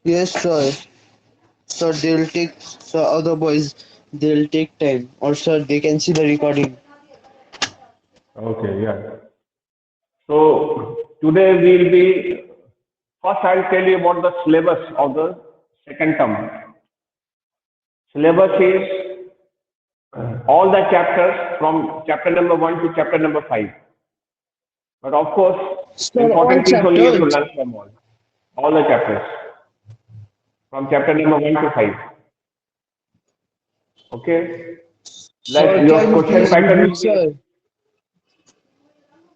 Yes, sir. Sir, they'll take, sir, otherwise they'll take time. Or sir, they can see the recording. Okay, yeah. So today we'll be, first I'll tell you about the syllabus of the second term. Syllabus is all the chapters from chapter number 1 to chapter number 5. But of course, Sir, all important things only you have to chapters. learn from all the chapters from chapter number 1 to 5. Okay? Sir, Like can your you question please pattern repeat, will be sir?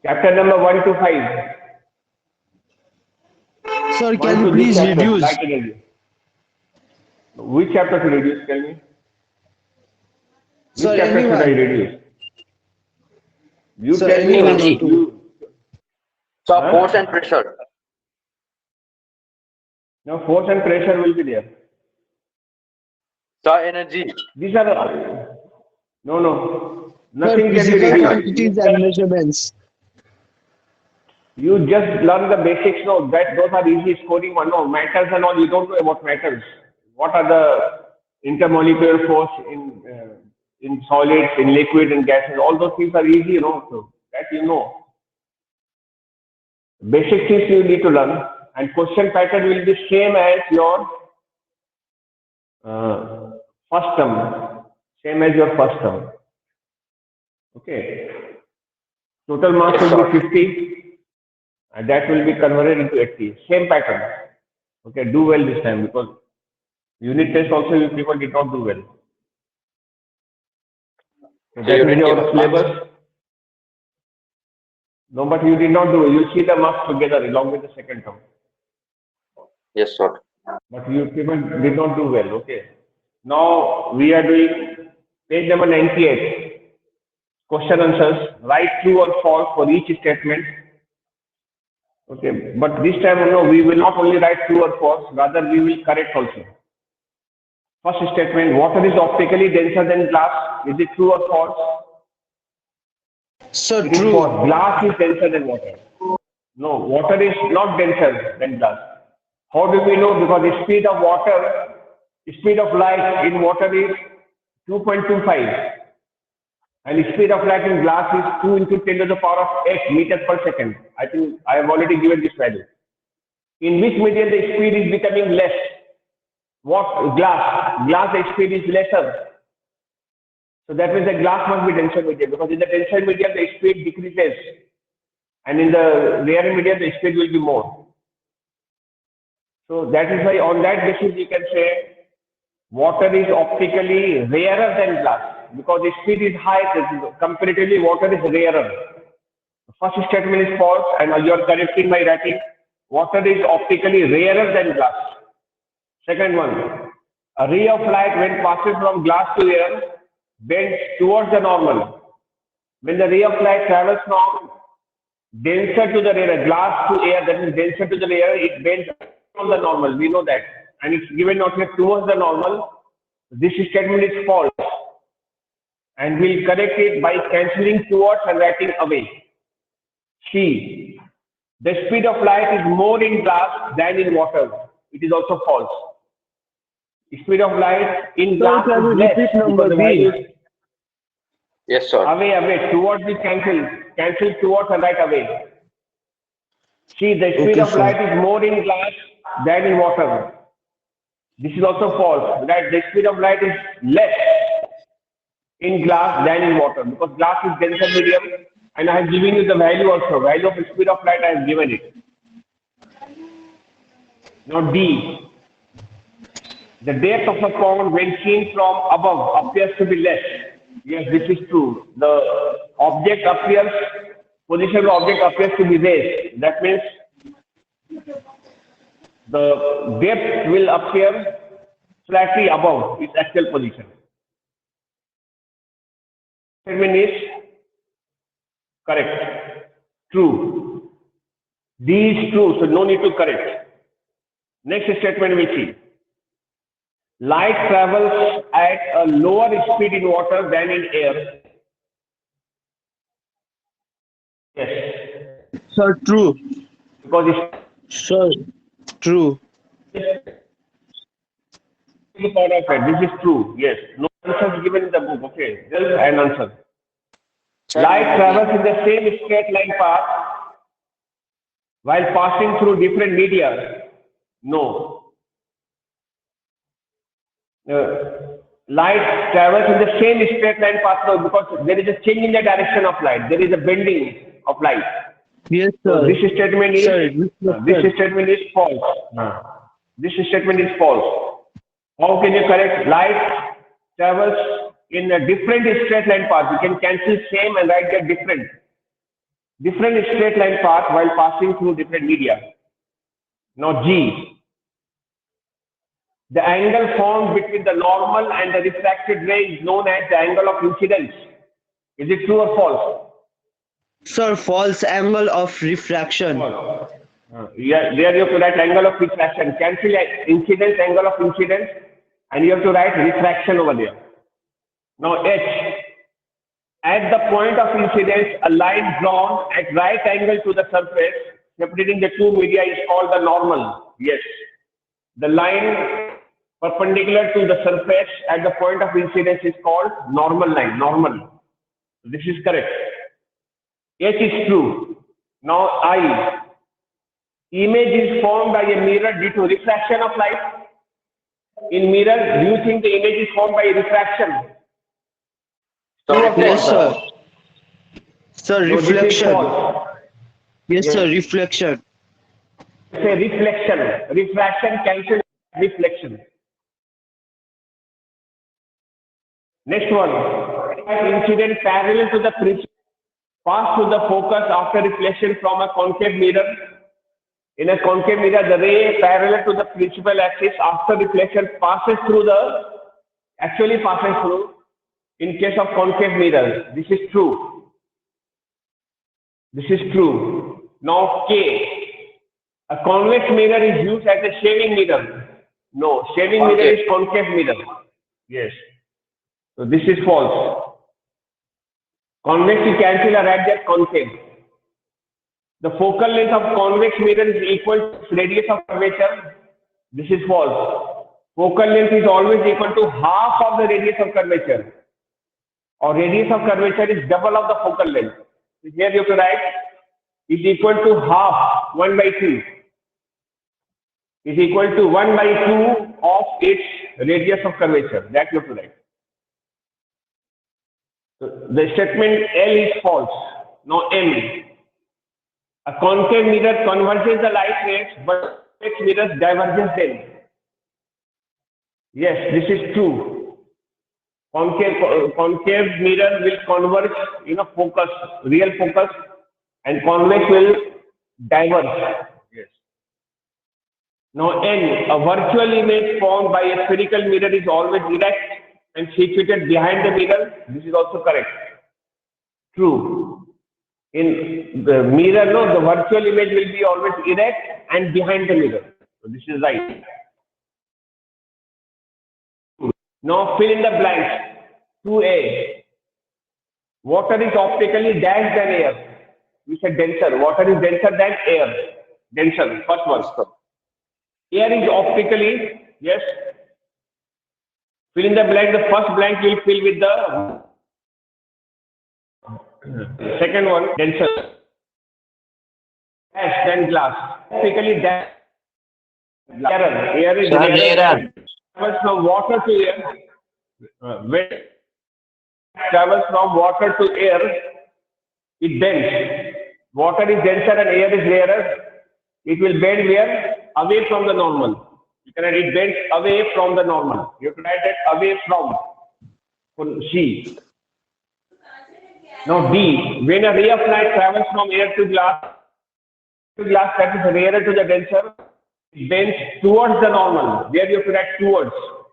chapter number 1 to 5. Sir, 1 can you to this please chapter, reduce? light energy. Which chapter to reduce? Tell me. Which Sir, chapter should I anyone. reduce? You Sir, tell me. anyone or Energy. two. You, So force and huh? pressure. Now force and pressure will be there. So energy. These are no. Sir, Nothing can be physical reduced. quantities and measurements. You just learn the basics. No, that those are easy scoring one. No, matters and all. You don't know about matters. What are the intermolecular force in solids, in liquid, in gases? All those things are easy, you know. So that you know. Basic things you need to learn, and question pattern will be same as your uh, first term. Same as your first term. Okay. Total mass Yes, will be sir. 50, and that will be converted into 80. Same pattern. Okay, do well this time because unit test also you people did not do well. So So that you is didn't give your us marks. syllabus. No, but you did not do. You see the marks together along with the second term. Yes, sir. But you people did not do well. Okay. Now we are doing page number 98. Question answers. Write true or false for each statement. Okay. But this time, no, we will not only write true or false. Rather, we will correct also. First statement, water is optically denser than glass. Is it true or false? Sir, It is false. true. Glass is denser than water. No, water is not denser than glass. How do we know? Because the speed of water, speed of light in water is 2.25 and the speed of light in glass is 2 into 10 to the power of 8 meters per second. I think I have already given this value. In which medium the speed is becoming less? What glass? Glass the speed is lesser. So that means the glass must be denser medium because in the denser medium the speed decreases and in the rarer medium the speed will be more. So that is why on that basis you can say water is optically rarer than glass because the speed is high. Comparatively, water is rarer. The first statement is false, and you are correcting my writing. Water is optically rarer than glass. Second one, a ray of light when passes from glass to air bends towards the normal. When the ray of light travels from denser to the rarer, glass to air, that is denser to the rarer, it bends from the normal. We know that. And it's given not here towards the normal. This statement is false. And we'll correct it by cancelling towards and writing away. C. The speed of light is more in glass than in water. It is also false. Speed of light in Sir, glass can is you less repeat because number the value B? is Yes, sir. away. Towards is cancel. Cancel towards and write away. See, the speed Okay, of sir. light is more in glass than in water. This is also false. That the speed of light is less in glass than in water because glass is denser medium and I have given you the value also. Value of speed of light I have given it. Now D. The depth of a pond when seen from above appears to be less. Yes, this is true. Position of the object appears to be raised. That means the depth will appear slightly above its actual position. Statement is correct. True. D is true, so no need to correct. Next statement we see. Light travels at a lower speed in water than in air. Yes, Sir, true. because Sir, true. is part of it. This is true. Yes. No answers given in the book. Okay. There is an answer. Light travels in the same straight line path while passing through different media. No. Light travels in the same straight line path now because there is a change in the direction of light. There is a bending of light. Yes, So sir. this statement is Sir, this statement is false. This statement is false. How can you correct? Light travels in a different straight line path. You can cancel same and write that different straight line path while passing through different media. Now G. The angle formed between the normal and the refracted ray is known as the angle of incidence. Is it true or false? sir, false angle of refraction. False. Yeah, there you have to write angle of refraction. Cancel incidence, angle of incidence, and you have to write refraction over there. Now H. At the point of incidence, a line drawn at right angle to the surface separating the two media is called the normal. Yes. The line perpendicular to the surface at the point of incidence is called normal line. Normal. This is correct. H is true. Now I. Image is formed by a mirror due to refraction of light. In mirror, do you think the image is formed by refraction? Yes, sir. Sir, No, this is reflection. false. Yes, Yes. sir, reflection. Say reflection. Refraction cancels reflection. Next one. Incident parallel to the prism pass through the focus after reflection from a concave mirror. In a concave mirror, the ray parallel to the principal axis after reflection passes through in case of concave mirror. This is true. This is true. Now K. A convex mirror is used as a shaving mirror. No, shaving mirror is concave mirror. Yes. So this is false. Convex you cancel or add that concave. The focal length of convex mirror is equal to its radius of curvature. This is false. Focal length is always equal to half of the radius of curvature. Or radius of curvature is double of the focal length. So here you have to write is equal to half 1 by 2. Is equal to 1 by 2 of its radius of curvature. That you have to write. So the statement L is false. Now M. A concave mirror converges the light rays, but convex mirrors diverges them. Yes, this is true. Concave mirror will converge in a focus, real focus, and convex will diverge. Yes. Now N, a virtual image formed by a spherical mirror is always erect and situated behind the mirror. This is also correct. True. In the mirror, no, the virtual image will be always erect and behind the mirror. So this is right. Now fill in the blanks. 2A. Water is optically dense than air. We said denser. Water is denser than air. Denser. First one. Air is optically, yes. Fill in the blank. The first blank will fill with the second one, denser. Dash than glass. Optically dense. Air is rarer. Travels from water to air. When travels from water to air, it bends. Water is denser and air is rarer. It will bend where? Away from the normal. You can write it bends away from the normal. You have to write that away from. For C. Now D. When a ray of light travels from air to glass that is rarer to the denser, it bends towards the normal. There you have to write towards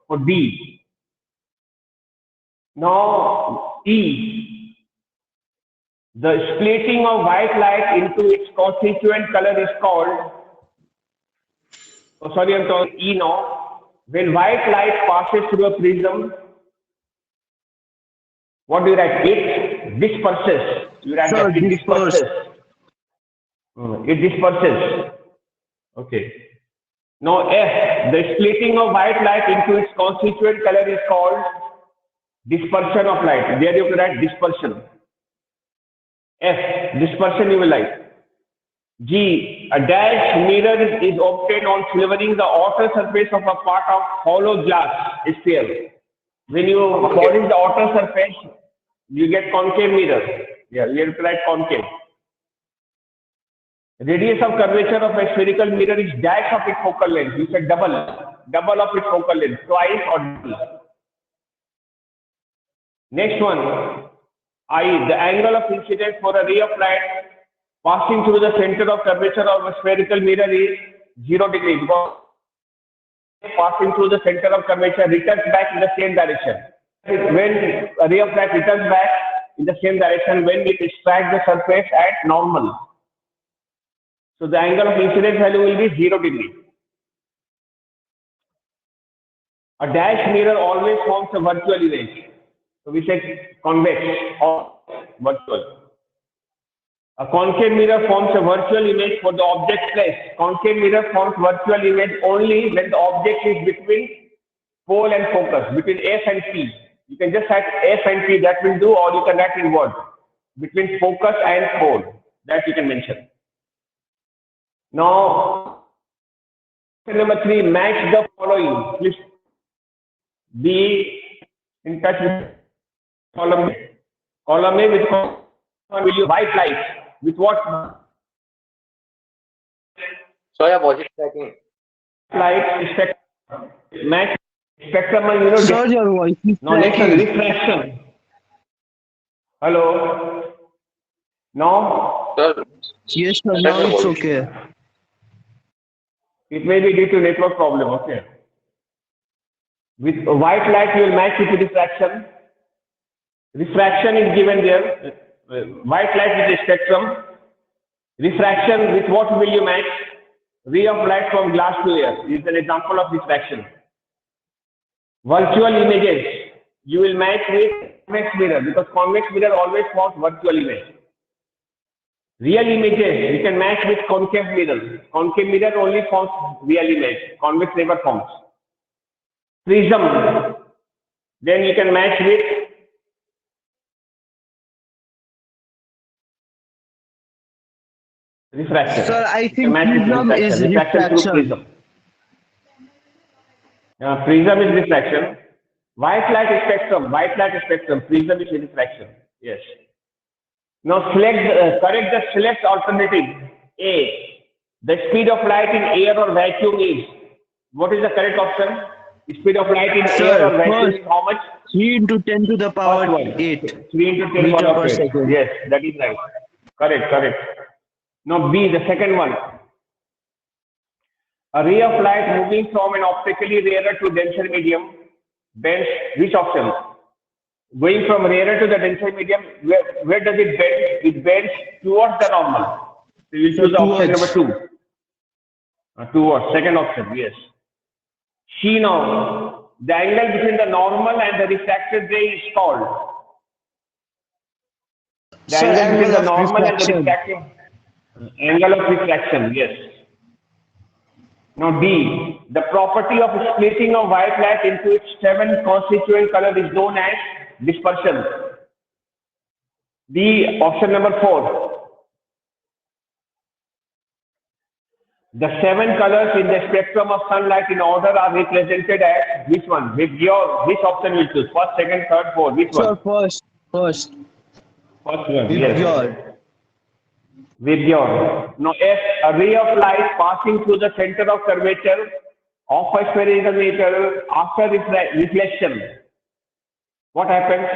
for D. Now E. The splitting of white light into its constituent color is called, oh sorry, I'm talking E now. When white light passes through a prism, what do you write? It disperses. You write that it disperses. It disperses. Okay. Now F. the splitting of white light into its constituent color is called dispersion of light. There you can write dispersion. F, dispersion you will write. G, a dash mirror is obtained on silvering the outer surface of a part of hollow glass sphere. When you polish the outer surface, you get concave mirror. Yeah, you have to write concave. Radius of curvature of a spherical mirror is dash of its focal length. You said double of its focal length, twice or double. Next one, I, the angle of incidence for a ray of light passing through the center of curvature of a spherical mirror is 0 degrees. Because passing through the center of curvature returns back in the same direction. When a ray of light returns back in the same direction when it strikes the surface at normal. So the angle of incidence value will be 0 degree. A dash mirror always forms a virtual image. So we say convex or virtual. A concave mirror forms a virtual image for the object placed. Concave mirror forms virtual image only when the object is between pole and focus, between F and P. You can just write F and P, that will do, or you can write in word. Between focus and pole, that you can mention. Now, number 3, match the following. Please be in touch with column A. Column A with will you white light with what? Sorry, I was just checking. Light spectrum. Match spectrum, you know. Sir, your voice is Now next one, cracking. refraction. Hello. Now Sir, Yes, sir, now it's okay. it may be due to network problem. Okay. With white light, you will match it with refraction. Refraction is given there. White light with a spectrum. Refraction with what will you match? Ray of light from glass to air is an example of refraction. Virtual images you will match with convex mirror because convex mirror always forms virtual image. Real images you can match with concave mirror. Concave mirror only forms real image. Convex never forms. Prism, then you can match with refraction. Sir, I You think can match with prism is refraction through refraction. prism. Prism is refraction. White light spectrum. White light spectrum. Prism is refraction. Yes. Now correct the select alternative. A. The speed of light in air or vacuum is. What is the correct option? Speed of light in air or Sir, vacuum first is how much? 3 into 10 to the First power one. 8 3 into 10 meter power per of 8. second. Yes, that is right. Correct. Now B, the second one. A ray of light moving from an optically rarer to denser medium bends which option? Going from rarer to the denser medium, where does it bend? It bends towards the normal. So you choose option number 2. Towards, second option, yes. C now, the angle between the normal and the refracted ray is called. The Sir, angle between angle the of normal and the refraction. refracted angle of refraction, yes. Now D, the property of splitting of white light into its 7 constituent colors is known as dispersion. D, option number 4. The 7 colors in the spectrum of sunlight in order are represented as which one? Which option will choose? First, second, third, fourth. Which Sir, one? first, First one, with yes. your. Vidyar. Now, if a ray of light passing through the center of curvature of a spherical mirror after reflection, what happens?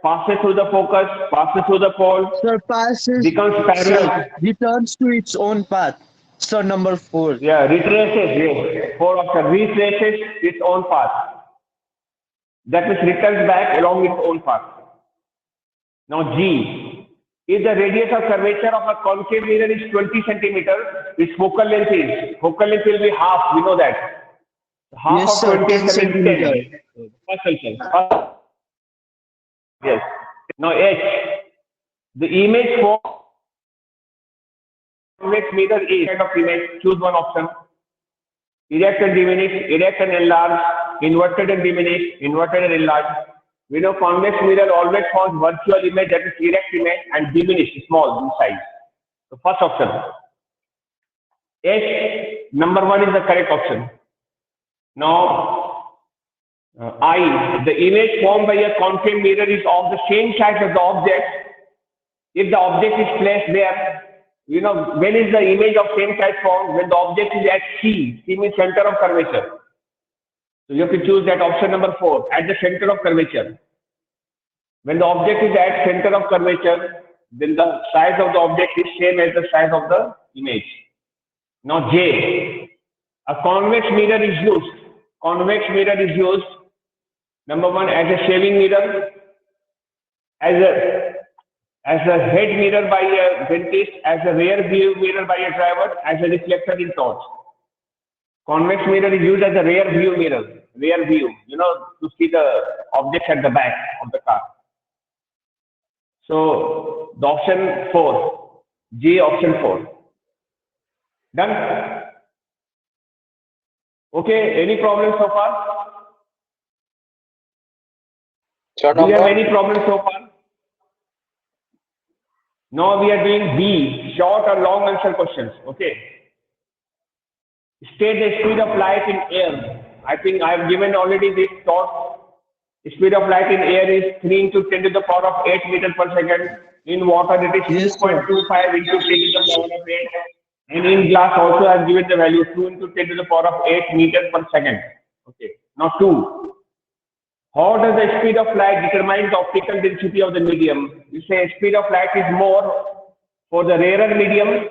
Passes through the focus, passes through the pole, Sir, passes, becomes parallel. sir, returns to its own path. Sir, number 4. Yeah, retraces, yes. 4 option, retraces its own path. That means returns back along its own path. Now G, if the radius of curvature of a concave mirror is 20 centimeters, its focal length will be half, we know that. Half Yes, of sir, 20 10 is 10. centimeter. First solution. Yes. Now H, the image for convex mirror is kind of image, choose one option. erect and diminish, erect and enlarge, inverted and diminish, inverted and enlarge. We know convex mirror always forms virtual image, that is erect image, and diminished, small in size. The first option. S, number 1 is the correct option. Now, I, the image formed by a concave mirror is of the same size as the object. If the object is placed there, you know, when is the image of same size formed? When the object is at C. C means center of curvature. So you have to choose that option number 4, at the center of curvature. When the object is at center of curvature, then the size of the object is same as the size of the image. Now J, a convex mirror is used. Convex mirror is used, number 1, as a shaving mirror, as a head mirror by a dentist, as a rear view mirror by a driver, as a reflector in torch. Convex mirror is used as a rear view mirror, rear view, you know, to see the objects at the back of the car. So the option 4, G, option 4. Done? Okay, any problems so far? Short Do you have number. any problems so far? Now we are doing B, short or long answer questions. Okay. State the speed of light in air. I think I have given already this thought. Speed of light in air is 3 into 10 to the power of 8 meters per second. In water, it is Yes, sir. 2.25 into 10 to the power of 8. And in glass also, I have given the value 2 into 10 to the power of 8 meters per second. Okay. Now 2. How does the speed of light determine the optical density of the medium? You say speed of light is more for the rarer medium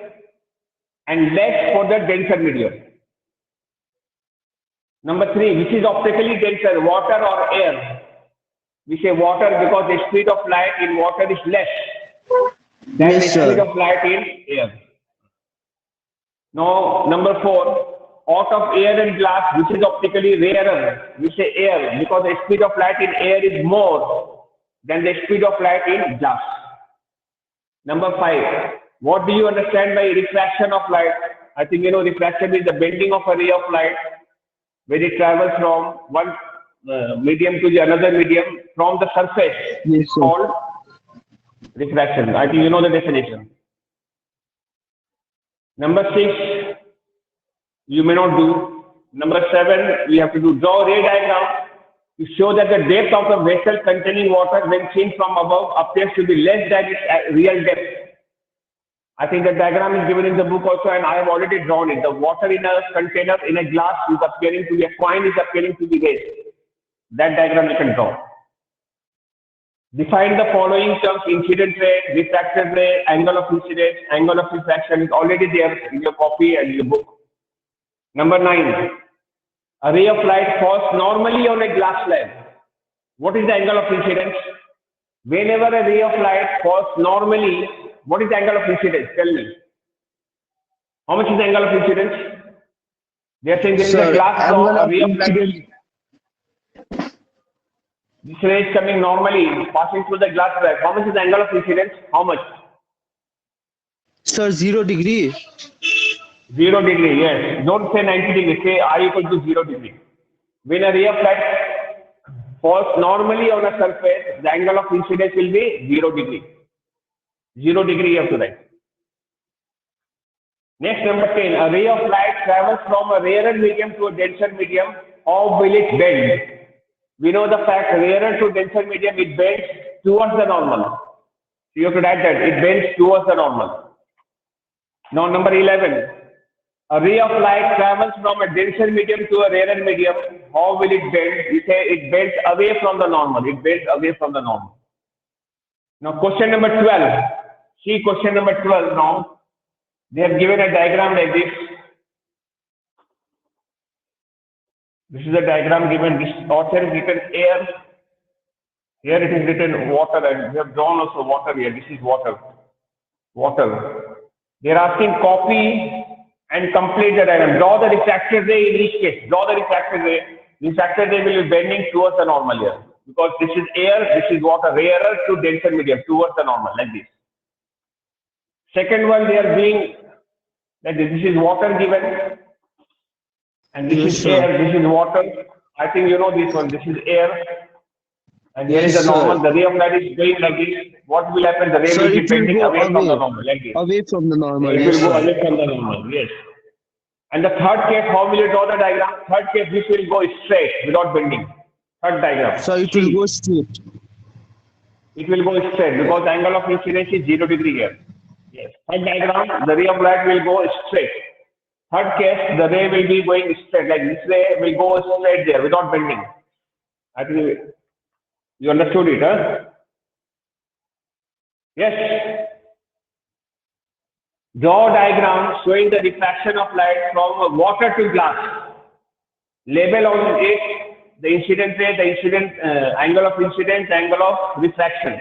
and less for the denser medium. Number 3, which is optically denser, water or air? We say water because the speed of light in water is less than Yes, the speed sir. of light in air. Now, number 4, out of air and glass, which is optically rarer, we say air because the speed of light in air is more than the speed of light in glass. Number 5, what do you understand by refraction of light? I think you know refraction is the bending of a ray of light when it travels from one medium to the another medium from the surface. Yes, It's sir. called refraction. I think you know the definition. Number 6, you may not do. Number 7, we have to do draw ray diagram to show that the depth of the vessel containing water when seen from above appears to be less than its real depth. I think the diagram is given in the book also, and I have already drawn it. The water in a container in a glass is appearing to be, a coin is appearing to be raised. That diagram you can draw. Define the following terms: incident ray, refracted ray, angle of incidence, angle of refraction is already there in your copy and your book. Number 9, a ray of light falls normally on a glass slab. What is the angle of incidence? Whenever a ray of light falls normally, what is the angle of incidence? Tell me. How much is the angle of incidence? They are saying there is a Sir, glass angle block, a of ray of light. incidence. This ray is coming normally, passing through the glass slab. How much is the angle of incidence? How much? Sir, 0 degree. 0 degree, yes. Don't say 90 degree, say I equal to 0 degree. When a ray of light falls normally on a surface, the angle of incidence will be 0 degree. 0 degree you have to write. Next, number 10, a ray of light travels from a rarer medium to a denser medium. How will it bend? We know the fact rarer to denser medium, it bends towards the normal. So you have to write that, it bends towards the normal. Now, number 11, a ray of light travels from a denser medium to a rarer medium. How will it bend? We say it bends away from the normal. It bends away from the normal. Now, question number 12. See question number 12 now. They have given a diagram like this. This is a diagram given. This author is written air. Here it is written water, and we have drawn also water here. This is water. Water. They are asking copy and complete the diagram. Draw the refracted ray in each case. Draw the refracted ray. Refracted ray will be bending towards the normal here. Because this is air, this is water, rarer to denser medium, towards the normal, like this. Second one, they are being, that this is water given. And this Yes, is sir. air, this is water. I think you know this one. This is air, and here Yes, is the sir. normal. The ray of light is going like this. What will happen? The ray Sir, will be it will bending go away from the away, normal, like this. away from the normal. It Yes, will go sir. away from the normal. Yes. And the third case, how will you draw the diagram? Third case, this will go straight without bending. Third diagram. Sir, it will go C. straight. It will go straight because the angle of incidence is 0 degree here. Yes. Third diagram, the ray of light will go straight. Third case, the ray will be going straight. Like this ray will go straight there without bending. I think you understood it, huh? Yes. Draw a diagram showing the diffraction of light from water to glass. Label on it the incident ray, the incident angle of incidence, angle of refraction.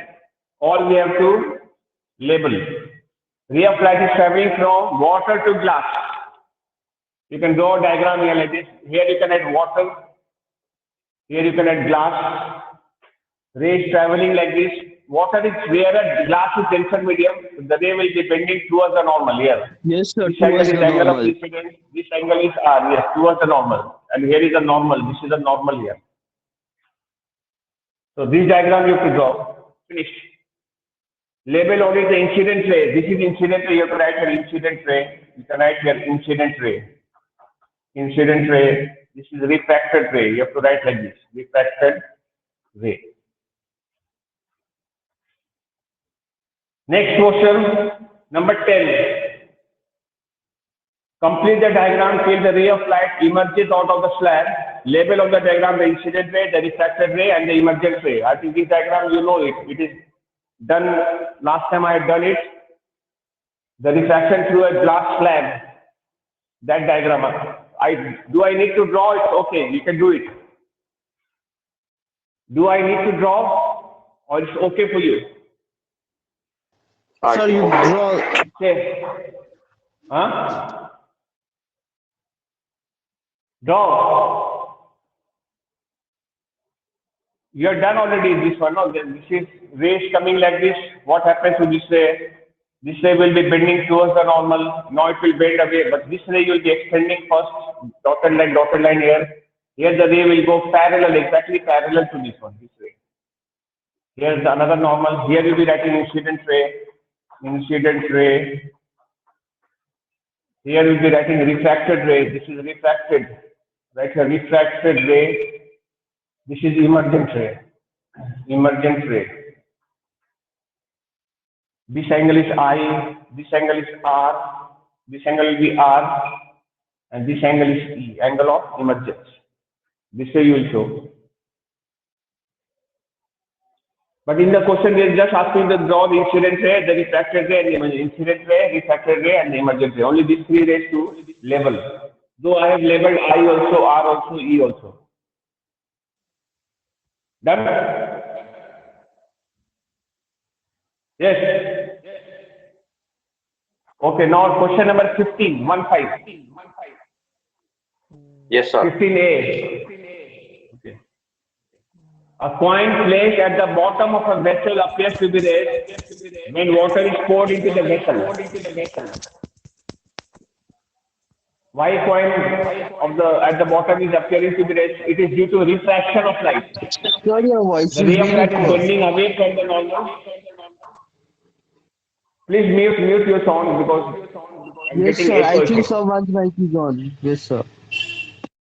All we have to label. Ray of light is traveling from water to glass. You can draw a diagram here like this. Here you can add water. Here you can add glass. Ray is traveling like this. Water is where glass is denser medium. The ray will be bending towards the normal here. Yes, sir, This angle towards is the angle of normal. incidence. This angle is R, yes, towards the normal. And here is a normal. This is a normal here. So this diagram you have to draw. Finished. Label only the incident ray. This is incident ray. You have to write here incident ray. You can write here incident ray. Incident ray. This is refracted ray. You have to write like this. Refracted ray. Next question, number 10. Complete the diagram till the ray of light emerges out of the slab. Label of the diagram the incident ray, the refracted ray, and the emergent ray. I think this diagram you know it. It is done last time I had done it. The refraction through a glass slab. That diagram. Do I need to draw it? Okay, you can do it. Do I need to draw, or it's okay for you? Sir, you Okay. draw. Say, huh? Draw. You are done already this one. No, this is rays coming like this. What happens to this ray? This ray will be bending towards the normal. Now it will bend away, but this ray will be extending first. Dotted line here. Here the ray will go parallel, exactly parallel to this one. This ray. Here's another normal. Here you'll be writing incident ray. Incident ray. Here we'll be writing refracted ray. This is refracted. Write here refracted ray. This is emergent ray. Emergent ray. This angle is I. This angle is R. This angle will be R. And this angle is E. Angle of emergence. This way you will show. But in the question, they are just asking to draw the incident ray, the refracted ray, and the incident ray, refracted ray, and the emergent ray. Only these three rays to label. Though I have labeled I also, R also, E also. Done? Yes. Okay, now question number 15, 1-5. Yes, sir. 15A. Okay. A coin placed at the bottom of a vessel appears to be raised when water is poured into the vessel. Why coin at the bottom is appearing to be raised? It is due to refraction of light. Sir, your voice The is ray of being light is cut. bending away from the normal. Please mute your sound because I'm Yes, getting sir. I echo. think someone's mic is on. Yes, sir.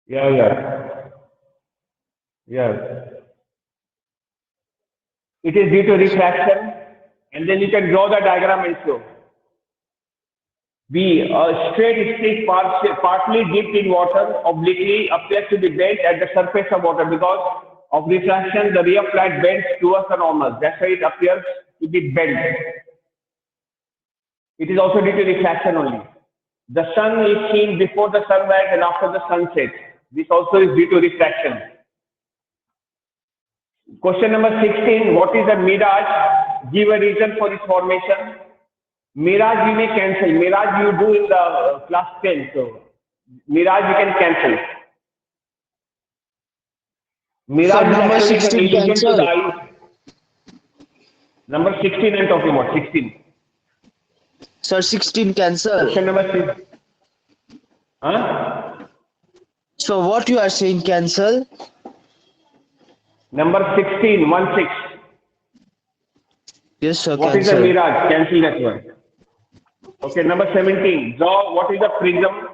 Yeah. It is due to refraction, and then you can draw the diagram and show. B. A straight stick partly dipped in water obliquely appears to be bent at the surface of water because of refraction. The ray of light bends towards the normal. That's why it appears to be bent. It is also due to refraction only. The sun is seen before the sunrise and after the sunset. This also is due to refraction. Question number 16. What is a mirage? Give a reason for its formation. Mirage we may cancel. Mirage you do in the class 10. So mirage you can cancel. Mirage Sir, number is actually 16 an illusion to the cancel. eye. Number 16 I'm talking about. 16. Sir, 16 cancel. Question number 6. Huh? So what you are saying, cancel? Number 16, 1 6. Yes, sir, What is the cancel. mirage? Cancel that one. Okay, number 17. Draw what is the prism?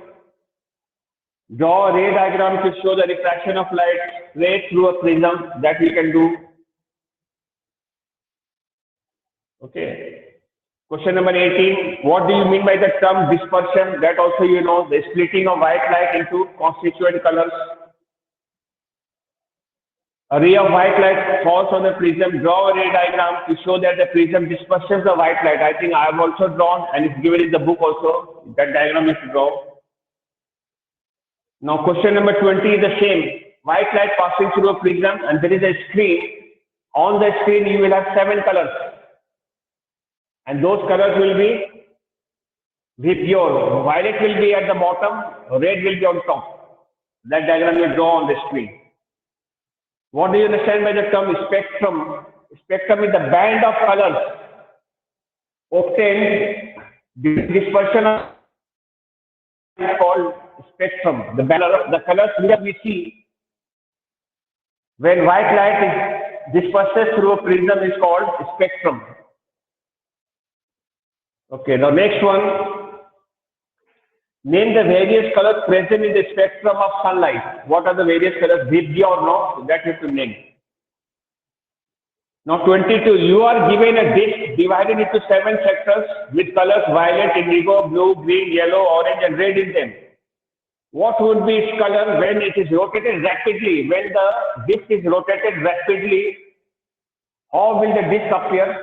Draw a ray diagram to show the refraction of light straight through a prism. That we can do. Okay. Question number 18. What do you mean by the term dispersion? That also you know, the splitting of white light into constituent colors. A ray of white light falls on the prism. Draw a ray diagram to show that the prism disperses the white light. I think I have also drawn and it's given in the book also. That diagram is to draw. Now question number 20 is the same. White light passing through a prism and there is a screen. On the screen you will have 7 colors. And those colors will be pure. Violet will be at the bottom, red will be on top. That diagram you draw on the screen. What do you understand by the term spectrum? Spectrum is the band of colors obtained during dispersion of is called spectrum. The colors that we see when white light is disperses through a prism is called spectrum. Okay, the next one. Name the various colors present in the spectrum of sunlight. What are the various colors? Vibgya or no? That you have to name. Now 22. You are given a disk divided into 7 sectors with colors violet, indigo, blue, green, yellow, orange, and red in them. What would be its color when it is rotated rapidly? When the disk is rotated rapidly, how will the disk appear?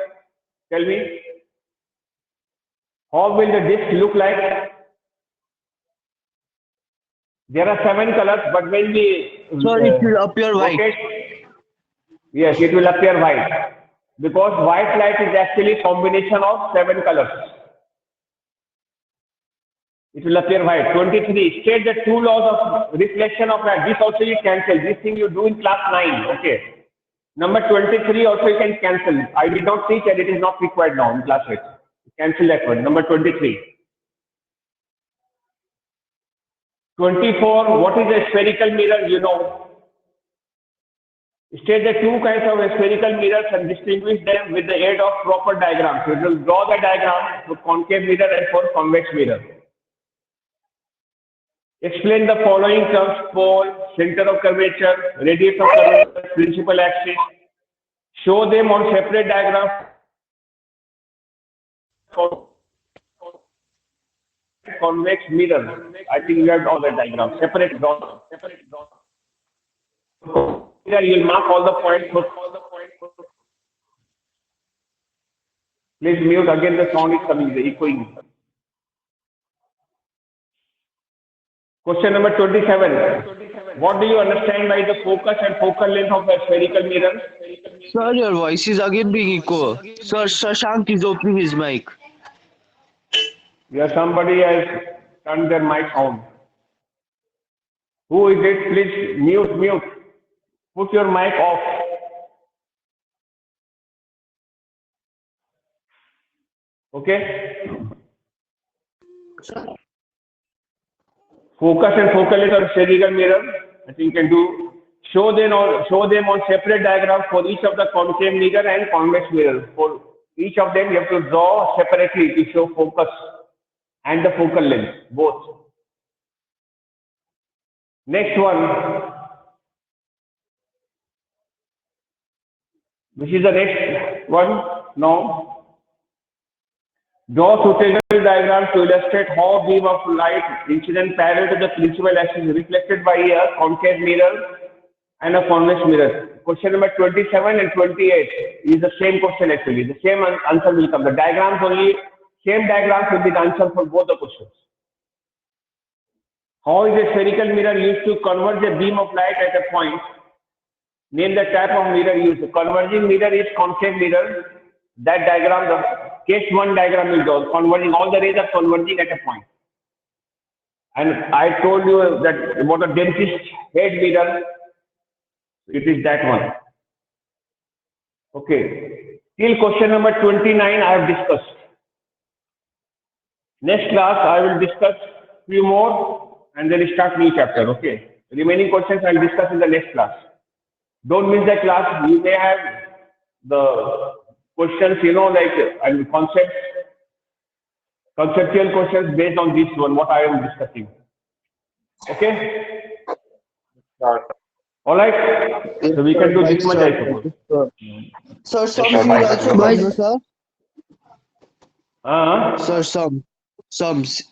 Tell me. How will the disk look like? There are 7 colors, but when we So it will appear white. rotate, yes, it will appear white because white light is actually combination of 7 colors. It will appear white. 23. State the 2 laws of reflection of light. This also you cancel. This thing you do in class 9. Okay. Number 23 also you can cancel. I did not teach and it is not required now in class 8. Cancel that one. Number 23. 24. What is a spherical mirror? You know. State the 2 kinds of spherical mirrors and distinguish them with the aid of proper diagrams. So it will draw the diagram for concave mirror and for convex mirror. Explain the following terms: pole, center of curvature, radius of curvature, principal axis. Show them on separate diagrams. Convex mirror. I think you have all the diagrams. Separate draw. Here you will mark all the points. Please mute again. The sound is coming. The echoing. Question number 27. What do you understand by the focus and focal length of a spherical mirror? Sir, your voice is again being echo. Sir, Shashank is opening his mic. Yes, somebody has turned their mic on. Who is it? Please mute. Put your mic off. Okay? Focus and focal length of spherical mirror. I think you can do. Show them on separate diagrams for each of the concave mirror and convex mirror. For each of them, you have to draw separately to show focus and the focal length, both. Next one. Which is the next one? No. Draw suitable diagram to illustrate how beam of light incident parallel to the principal axis is reflected by a concave mirror and a convex mirror. Question number 27 and 28 is the same question actually. The same answer will come. The diagrams only, same diagrams will be the answer for both the questions. How is a spherical mirror used to converge a beam of light at a point? Name the type of mirror used. The converging mirror is concave mirror. That diagram, the case 1 diagram will go. Converging, all the rays are converging at a point. And I told you that about a dentist head mirror, it is that one. Okay. Till question number 29 I have discussed. Next class I will discuss few more and then start new chapter. Okay. Remaining questions I'll discuss in the next class. Don't miss the class. We may have the questions, like and conceptual questions based on this one, what I am discussing. Okay? Sure. All right? Yes, So we sir. can do Right, this much, sir. I suppose. Sir, sir, Yes, sir. sums will Thank you. also come, no, Boys, sir? Uh, Sir, sums. Sums.